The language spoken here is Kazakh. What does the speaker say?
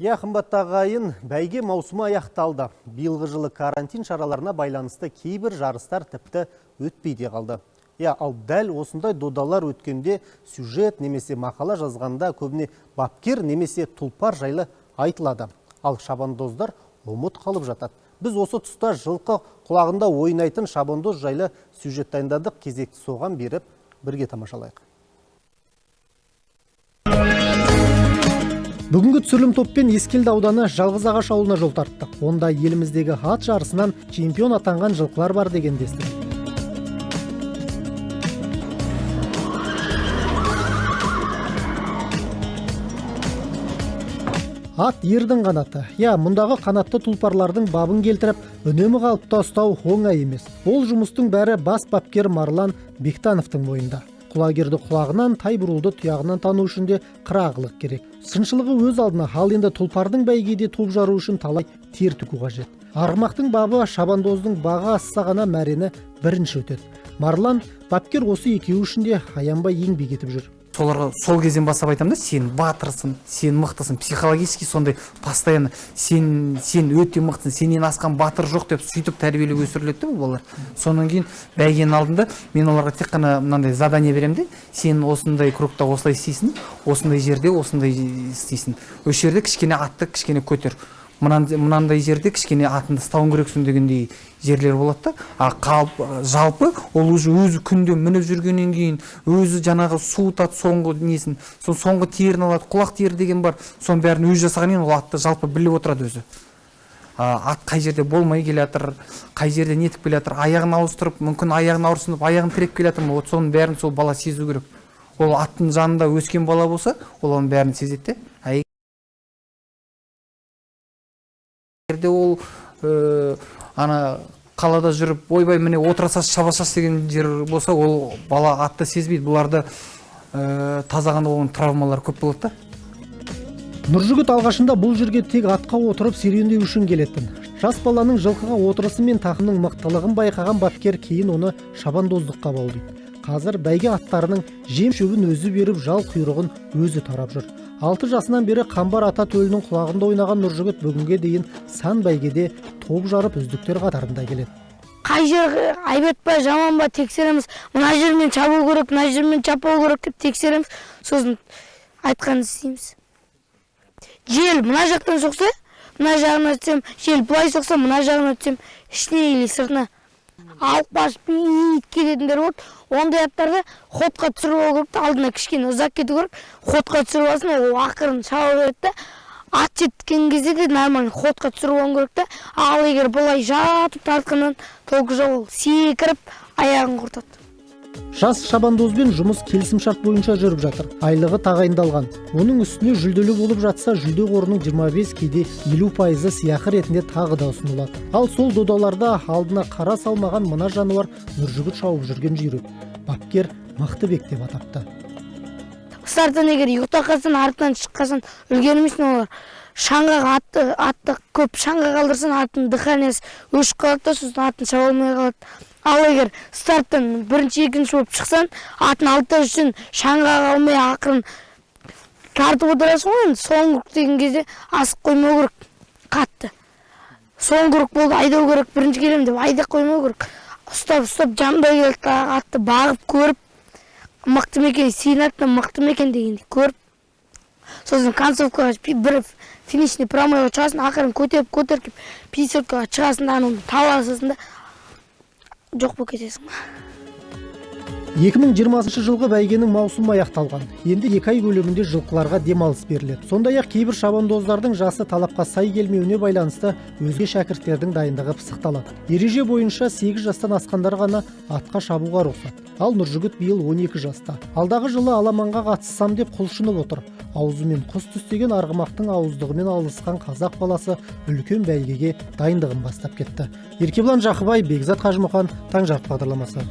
Қымбатты ағайын, бәйге маусымы аяқталды. Биылғы жылы карантин шараларына байланысты кейбір жарыстар тіпті өтпейде қалды. Ал дәл осындай додалар өткенде сюжет немесе мақала жазғанда көбіне бапкер немесе тұлпар жайлы айтылады. Ал шабандоздар ұмыт қалып жатады. Біз осы тұста жылқы құлағында ойнайтын шабандоз жайлы сюжет дайындадық, кезекті соған беріп бірге тамашалайық. Бүгінгі түсірілім топпен Ескелді ауданы Жалғызағаш ауылына жол тарттық. Онда еліміздегі ат жарысынан чемпион атанған жылқылар бар деген естідік. Ат ердің қанаты. Мұндағы қанатты тұлпарлардың бабын келтіріп, үнемі қалыпта ұстау оңай емес. Ол жұмыстың бәрі бас бапкер Марлан Бектановтың мойнында. Құлагерді құлағынан, тай бұрулды тұяғынан тану үшін де қырағылық керек. Сыншылығы өз алдына, ал енді тұлпардың бәйгеде топ жару үшін талай тер төгу қажет. Арғымақтың бабы, шабандоздың бағы асса ғана мәрені бірінші өтеді. Марлан бапкер осы екеуі үшін де аянбай еңбек етіп жүр. Соларға сол кезден бастап айтамын да, сен батырсың, сен мықтысың, психологически сондай постоянно сен өте мықтысың, сенен асқан батыр жоқ деп сөйтіп тәрбиелеп өсіріледі бұл балалар. Сонан кейін бәйгенің алдында мен оларға тек қана мынандай задание беремін де, сен осындай кругта осылай істейсің, осындай жерде осындай істейсің. Осы жерде кішкене атты кішкене көтер. Мынандай жерде кішкене атынды стауын керексің дегендей жерлер болады да. Жалпы ол өзі күнде мініп жүргеннен кейін өзі жаңағы суытады соңғы несін, соңғы терін алады, құлақ тері деген бар. Соның бәрін өзі жасаған ол атты жалпы біліп отырады өзі. Ат қай жерде болмай келатыр, қай жерде нетіп келатыр, аяғын ауыстырып, мүмкін аяғын ауырсынып, аяғын тіреп келатыр, соның бәрін сол бала сезу керек. Ол аттың жанында өскен бала болса, ол оның бәрін сезеді. Ол қалада жүріп ойбай міне отырасас шабасас деген жер болса, ол бала атты сезбейді. Бұларда тазағанда болған травмалар көп болады да. Нұржігіт алғашында бұл жерге тек атқа отырып серуендеу үшін келетін. Жас баланың жылқыға отырысы мен тақымның мықтылығын байқаған бапкер кейін оны шабандоздыққа баулиды. Қазір бәйге аттарының жем шөбін өзі беріп, жал құйрығын өзі тарап жүр. 6 жасынан бері Қамбар ата төлінің құлағында ойнаған Нұржігіт бүгінге дейін сан бәйгеде топ жарып үздіктер қатарында келеді. Қай жер айбат па, жаман ба тексереміз. Мына жермен чабу керек, мына жермен чаппау керек деп тексереміз. Сосын айтқанын істейміз. Жел мына жақтан соқса, мына жағына өтсем, жел бұлай соқса, мына жағына өтсем, ішіне или сыртына алып басып бейт кететіндер болады. Ондай аттарды ходқа түсіріп алу керек, алдына кішкене ұзақ кету керек. Ходқа түсіріп алсын, ол ақырын шауы береді. Ат жеткен кезде де нормально ходқа түсіріп алу керек. Ал егер бұлай жатып тартқаннан толық жоқ, ол секіріп аяғын құртады. Жас шабандозбен жұмыс келісімшарт бойынша жүріп жатыр. Айлығы тағайындалған. Оның үстіне жүлделі болып жатса, жүлде қорының 25 кейде 50% сыйақы ретінде тағы да ұсынылады. Ал сол додаларда алдына қара салмаған мына жануар Нұржігіт шауып жүрген жүйрік. Бапкер Мақтыбек деп атапты. Старттан егер ұйықта қалсан, артынан шыққасын үлгермейсің олар. Шаңға атты көп шаңға қалдырсын, аттың дыханиясы өшіп қалады, сосын аттың шаба алмай қалады. Ал егер старттан бірінші екінші болып шықсан, атын алып жүрсең, шаңға қалмай ақырын тартып отырасың ғой. Соңғы деген кезде асып қоймау керек, қатты. Соңғы болды, айдау керек, бірінші келем деп айдап қоймау керек. Ұстап жамбай келді, атты бағып көріп, мықты мекен, сен аттан мықты мекен дегенде көріп, сосын концовкаға бір финишный промойға шығасын, ақырын көтеріп, 50-ға шығасын, анын таласысын да жоқ болып кетесің. 2020 жылғы бәйгенің маусымы аяқталған. Енді 2 ай көлемінде жылқыларға демалыс беріледі. Сондай-ақ кейбір шабандоздардың жасы талапқа сай келмеуіне байланысты өзге шәкірттердің дайындығы пысықталады. Ереже бойынша 8 жастан асқандар ғана атқа шабуға рұқсат. Ал Нұржігіт биыл 12 жаста. Алдағы жылы аламанға қатыссам деп құлшынып отыр. Аузымен құс түстеген арғымақтың ауыздығымен алысқан қазақ баласы үлкен бәйгеге дайындығын бастап кетті. Еркебұлан Жақыбай, Бекзат Қажымұқан, Таңжарық бағдарламасы.